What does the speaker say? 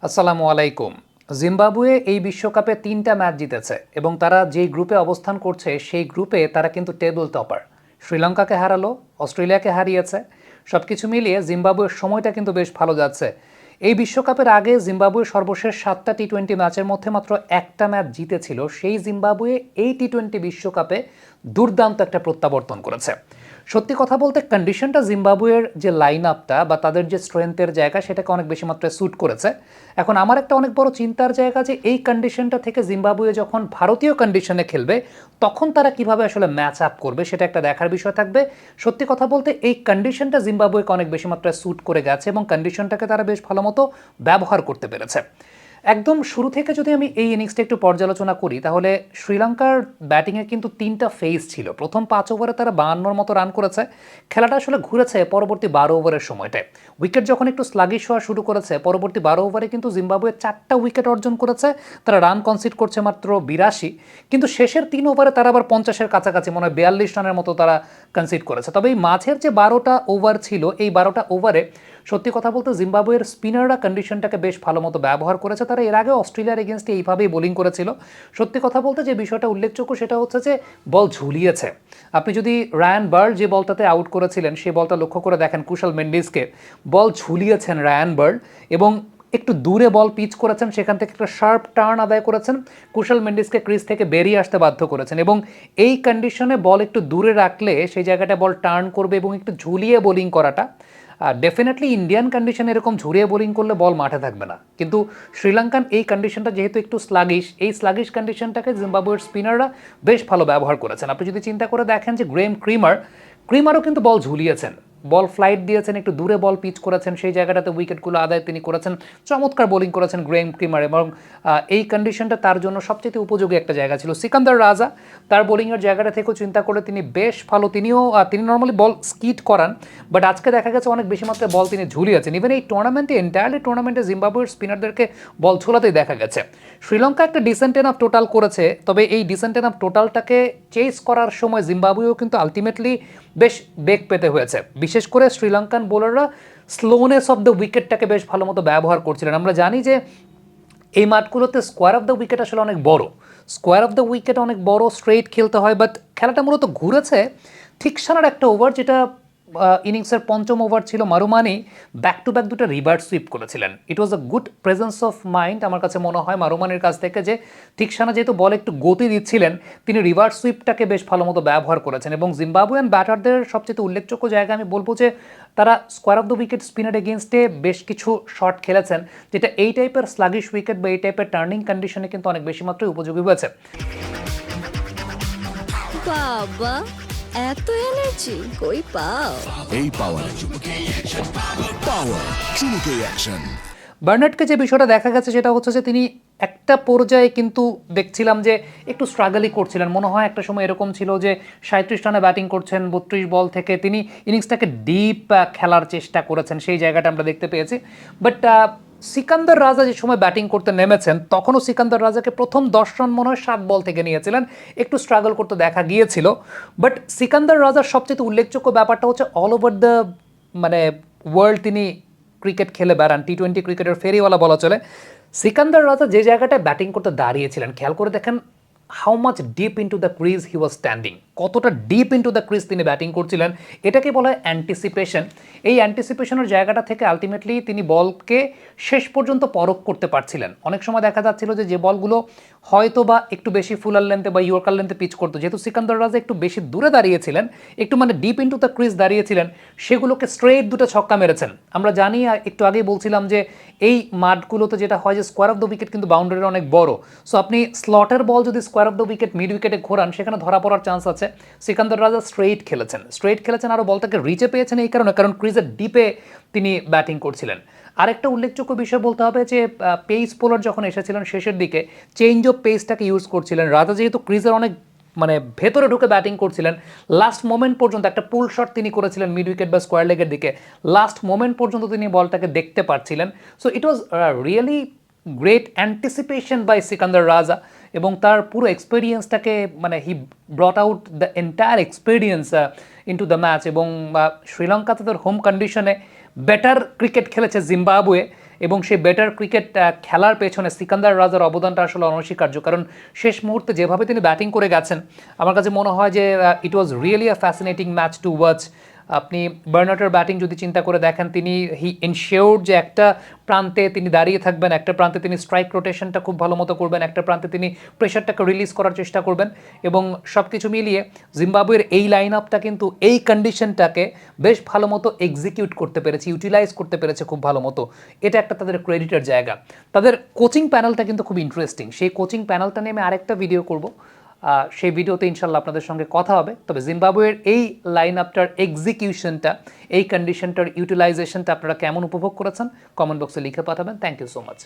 আসসালামু আলাইকুম। জিম্বাবুয়ে এই বিশ্বকাপে ৩টা ম্যাচ জিতেছে এবং তারা যেই গ্রুপে অবস্থান করছে সেই গ্রুপে তারা কিন্তু টেবল টপার। শ্রীলঙ্কাকে হারালো, অস্ট্রেলিয়াকে হারিয়েছে। সব কিছু মিলিয়ে জিম্বাবুয়ের সময়টা কিন্তু বেশ ভালো যাচ্ছে। এই বিশ্বকাপের আগে জিম্বাবুয়ে সর্বশেষ ৭টা টি-টোয়েন্টি ম্যাচের মধ্যে মাত্র একটা ম্যাচ জিতেছিল। সেই জিম্বাবুয়ে এই টি-টোয়েন্টি বিশ্বকাপে দুর্দান্ত একটা প্রত্যাবর্তন করেছে। সত্যি কথা বলতে কন্ডিশনটা জিম্বাবুয়ের যে লাইন আপটা বা তাদের যে স্ট্রেংথের জায়গা সেটাকে অনেক বেশি মাত্রায় স্যুট করেছে। এখন আমার একটা অনেক বড় চিন্তার জায়গা যে এই কন্ডিশনটা থেকে জিম্বাবুয়ে যখন ভারতীয় কন্ডিশনে খেলবে তখন তারা কিভাবে আসলে ম্যাচ আপ করবে সেটা একটা দেখার বিষয় থাকবে। সত্যি কথা বলতে এই কন্ডিশনটা জিম্বাবুয়েকে অনেক বেশি মাত্রায় স্যুট করে গেছে এবং কন্ডিশনটাকে তারা বেশ ভালো মতো ব্যবহার করতে পেরেছে। একদম শুরু থেকে যদি আমি এই ইনিংসটা একটু পর্যালোচনা করি তাহলে শ্রীলঙ্কার ব্যাটিংয়ে কিন্তু ৩টা ফেজ ছিল। প্রথম ৫ ওভারে তারা ৫২র মতো রান করেছে। খেলাটা আসলে ঘুরেছে পরবর্তী ১২ ওভারের সময়টায়। উইকেট যখন একটু স্লাগিশ হওয়া শুরু করেছে পরবর্তী ১২ ওভারে কিন্তু জিম্বাবুয়ে ৪টা উইকেট অর্জন করেছে। তারা রান কনসিড করছে মাত্র ৮২, কিন্তু শেষের ৩ ওভারে তারা আবার ৫০-এর কাছাকাছি মনে হয় ৪২ রানের মতো তারা কনসিড করেছে। তবে এই মাঝের যে ১২টা ওভার ছিল এই ১২টা ওভারে সত্যি কথা বলতে জিম্বাবুয়ের স্পিনাররা কন্ডিশনটাকে বেশ ভালো মতো ব্যবহার করেছে। তারা এর আগে অস্ট্রেলিয়ার এগেনস্টে এইভাবেই বোলিং করেছিল। সত্যি কথা বলতে যে বিষয়টা উল্লেখযোগ্য সেটা হচ্ছে যে বল ঝুলিয়েছে। আপনি যদি রায়ান বার্ল যে বলটাতে আউট করেছিলেন সেই বলটা লক্ষ্য করে দেখেন কুশল মেন্ডিসকে, বল ঝুলিয়েছেন রায়ান বার্ল এবং একটু দূরে বল পিচ করেছেন, সেখান থেকে একটা শার্প টার্ন আদায় করেছেন, কুশল মেন্ডিসকে ক্রিজ থেকে বেরিয়ে আসতে বাধ্য করেছেন এবং এই কন্ডিশনে বল একটু দূরে রাখলে সেই জায়গাটা বল টার্ন করবে এবং একটু ঝুলিয়ে বোলিং করাটা ডেফিনেটলি ইন্ডিয়ান কন্ডিশনে এরকম ঝুরিয়ে বোলিং করলে বল মাঠে থাকবে না। কিন্তু শ্রীলঙ্কান এই কন্ডিশনটা যেহেতু একটু স্লাগিশ, এই স্লাগিশ কন্ডিশনটাকে জিম্বাবুয়ের স্পিনাররা বেশ ভালো ব্যবহার করেছেন। আপনি যদি চিন্তা করে দেখেন যে গ্রেম ক্রিমারও কিন্তু বল ঝুলিয়েছেন, বল ফ্লাইট দিয়েছেন, একটু দূরে বল পিচ করেছেন, সেই জায়গাটাতে উইকেটগুলো আদায় তিনি করেছেন। চমৎকার বোলিং করেছেন গ্রেম ক্রিমার এবং এই কন্ডিশনটা তার জন্য সবচেয়ে উপযোগী একটা জায়গা ছিল। সিকান্দার রাজা তার বোলিংয়ের জায়গাটা থেকেও চিন্তা করে তিনি বেশ ভালো, তিনি নর্মালি বল স্কিট করান, বাট আজকে দেখা গেছে অনেক বেশি মাত্রায় বল তিনি ঝুলিয়েছেন। ইভেন এই টুর্নামেন্টে জিম্বাবুয়ের স্পিনারদেরকে বল ঝোলাতেই দেখা গেছে। শ্রীলঙ্কা একটা ডিসেন্ট এনাফ টোটাল করেছে, তবে এই ডিসেন্ট এনাফ টোটালটাকে চেস করার সময় জিম্বাবুয়েও কিন্তু আলটিমেটলি বেশ বেগ পেতে হয়েছে। বিশেষ করে শ্রীলঙ্কান বোলাররা স্লোনেস অফ দ্য উইকেটটাকে বেশ ভালো মতো ব্যবহার করছিলেন। আমরা জানি যে এই মাঠগুলোতে স্কোয়ার অফ দ্য উইকেট আসলে অনেক বড়, স্কোয়ার অফ দ্য উইকেট অনেক বড়, স্ট্রেইট খেলতে হয়, বাট খেলাটা মূলত ঘুরেছে থিকসানার একটা ওভার, যেটা ইনিংসের পঞ্চম ওভার ছিল। মারুমানি ব্যাক টু ব্যাক দুটো রিভার্স সুইপ করেছিলেন। It was a good presence of mind আমার কাছে মনে হয় মারুমানির কাছ থেকে, যে থিকসানা যেহেতু বলে একটু গতি দিচ্ছিলেন তিনি রিভার্স সুইপটাকে বেশ ভালো মতো ব্যবহার করেছেন এবং জিম্বাবুয়ান ব্যাটারদের সবচেয়ে উল্লেখযোগ্য জায়গা আমি বলবো যে তারা square of the wicket spinner এগেনস্টে বেশ কিছু শট খেলেছেন, যেটা এই টাইপের স্লাগিশ উইকেট বা এই টাইপের টার্নিং কন্ডিশনে কিন্তু অনেক বেশি মাত্রায় উপযোগী হয়েছে। বাবা, এত এনার্জি কই পাও? এই পাওয়ার চুমুকে অ্যাকশন। বার্নার্ডকে যে বিষয়টা দেখা গেছে সেটা হচ্ছে যে তিনি একটা পর্যায়ে কিন্তু দেখছিলাম যে একটু স্ট্রাগলই করছিলেন। মনে হয় একটা সময় এরকম ছিল যে ৩৭ রানে ব্যাটিং করছেন, ৩২ বল থেকে তিনি ইনিংসটাকে ডিপ খেলার চেষ্টা করেছেন, সেই জায়গাটা আমরা দেখতে পেয়েছি। বাট সিকান্দার রাজা যে সময় ব্যাটিং করতে নেমেছেন তখনও সিকান্দার রাজাকে প্রথম ১০ রান মনে হয় ৭ বল থেকে নিয়েছিলেন, একটু স্ট্রাগল করতে দেখা গিয়েছিল। বাট সিকান্দার রাজার সবচেয়ে উল্লেখযোগ্য ব্যাপারটা হচ্ছে অল ওভার দ্য ওয়ার্ল্ড তিনি ক্রিকেট খেলে বেড়ান, টি-টোয়েন্টি ক্রিকেটের ফেরিওয়ালা বলা চলে। সিকান্দার রাজা যে জায়গাটায় ব্যাটিং করতে দাঁড়িয়েছিলেন খেয়াল করে দেখেন how much deep into the crease he was standing, কতটা ডিপ ইন্টু দ্য ক্রিজ তিনি ব্যাটিং করছিলেন। এটাকে বলা হয় অ্যান্টিসিপেশন। এই অ্যান্টিসিপেশনের জায়গাটা থেকে আলটিমেটলি তিনি বলকে শেষ পর্যন্ত পরখ করতে পারছিলেন। অনেক সময় দেখা যাচ্ছিল যে বলগুলো হয়তো বা একটু বেশি ফুলার লেন্থে বা ইয়র্কার লেন্থে পিচ করতো, যেহেতু সিকান্দার রাজা একটু বেশি দূরে দাঁড়িয়েছিলেন, একটু ডিপ ইন্টু দ্য ক্রিজ দাঁড়িয়েছিলেন, সেগুলোকে স্ট্রেট দুটো ছক্কা মেরেছেন। আমরা জানি, একটু আগেই বলছিলাম যে এই মাঠগুলোতে যেটা হয় যে স্কোয়ার অফ দ্য উইকেট কিন্তু বাউন্ডারির অনেক বড়, সো আপনি স্লটের বল যদি square of the wicket mid উইকেটে ঘোরান সেখানে ধরা পড়ার চান্স আছে। সিকান্দার রাজা স্ট্রেইট খেলেছেন আরও বলটাকে রিচে পেয়েছেন এই কারণ ক্রিজের ডিপে তিনি ব্যাটিং করছিলেন। আরেকটা উল্লেখযোগ্য বিষয় বলতে হবে যে পেস বোলার যখন এসেছিলেন শেষের দিকে চেঞ্জ অফ পেসটাকে ইউজ করছিলেন। রাজা যেহেতু ক্রিজের অনেক ভেতরে ঢুকে ব্যাটিং করছিলেন, লাস্ট মোমেন্ট পর্যন্ত একটা পুল শট তিনি করেছিলেন মিড উইকেট বা স্কোয়ার লেগের দিকে, লাস্ট মোমেন্ট পর্যন্ত তিনি বলটাকে দেখতে পারছিলেন। So it was really great anticipation by Sikandar Raza এবং তার পুরো এক্সপিরিয়েন্সটাকে he brought out the entire experience into the match এবং শ্রীলঙ্কা তাদের হোম কন্ডিশনে বেটার ক্রিকেট খেলেছে জিম্বাবুয়ে এবং সেই বেটার ক্রিকেট খেলার পেছনে সিকান্দার রাজার অবদানটা আসলে অনস্বীকার্য, কারণ শেষ মুহূর্তে যেভাবে তিনি ব্যাটিং করে গেছেন আমার কাছে মনে হয় যে it was really a fascinating match to watch. আপনি বার্নার্টের ব্যাটিং যদি চিন্তা করে দেখেন, তিনি হি এনশিওরড যে একটা প্রান্তে তিনি দাঁড়িয়ে থাকবেন, একটা প্রান্তে তিনি স্ট্রাইক রোটেশনটা খুব ভালো মতো করবেন, একটা প্রান্তে তিনি প্রেশারটাকে রিলিজ করার চেষ্টা করবেন, এবং সব কিছু মিলিয়ে জিম্বাবুয়ের এই লাইন আপটা কিন্তু এই কন্ডিশনটাকে বেশ ভালো মতো এক্সিকিউট করতে পেরেছে, ইউটিলাইজ করতে পেরেছে খুব ভালো মতো। এটা একটা তাদের ক্রেডিটের জায়গা। তাদের কোচিং প্যানেলটা কিন্তু খুব ইন্টারেস্টিং, সেই কোচিং প্যানেলটা নিয়ে আমি আরেকটা ভিডিও করব, সেই ভিডিওতে ইনশাল্লাহ আপনাদের সঙ্গে কথা হবে। তবে জিম্বাবুয়ের এই লাইন আপটার এক্সিকিউশনটা, এই কন্ডিশনটার ইউটিলাইজেশনটা আপনারা কেমন উপভোগ করেছেন কমেন্ট বক্সে লিখে পাঠাবেন। Thank you so much.